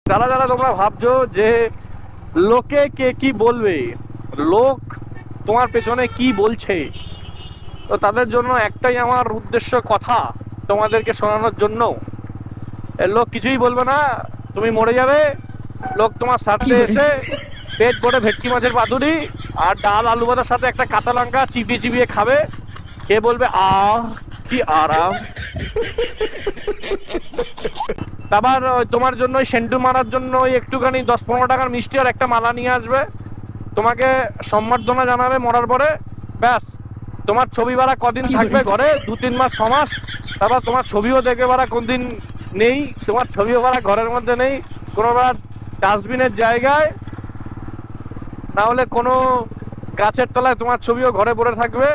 যারা যারা তোমরা ভাবছো যে লোকে কে কি বলবে, লোক তোমার পেছনে কি বলছে, তো তাদের জন্য একটাই আমার উদ্দেশ্য কথা তোমাদেরকে শোনানোর জন্য। লোক কিছুই বলবে না, তুমি মরে যাবে। লোক তোমার সাথে এসে পেট ভরে ভেটকি মাছের পাতুরি আর ডাল আলু ভাতার সাথে একটা কাঁচা লঙ্কা চিবিয়ে চিবিয়ে খাবে, খেয়ে বলবে আহ কি আরাম। আবার তোমার জন্য ওই সেন্টু মারার জন্য ওই একটুখানি 10-15 টাকার মিষ্টি আর একটা মালা নিয়ে আসবে, তোমাকে সম্বর্ধনা জানাবে মরার পরে। ব্যাস, তোমার ছবি বাড়া কদিন থাকবে ঘরে, 2-3 মাস 6 মাস, তারপর তোমার ছবিও দেখবে বাড়া কোনদিন নেই, তোমার ছবিও বাড়া ঘরের মধ্যে নেই, কোনো বার ডাস্টবিনের জায়গায়, না হলে কোনো গাছের তলায় তোমার ছবিও ঘরে পড়ে থাকবে।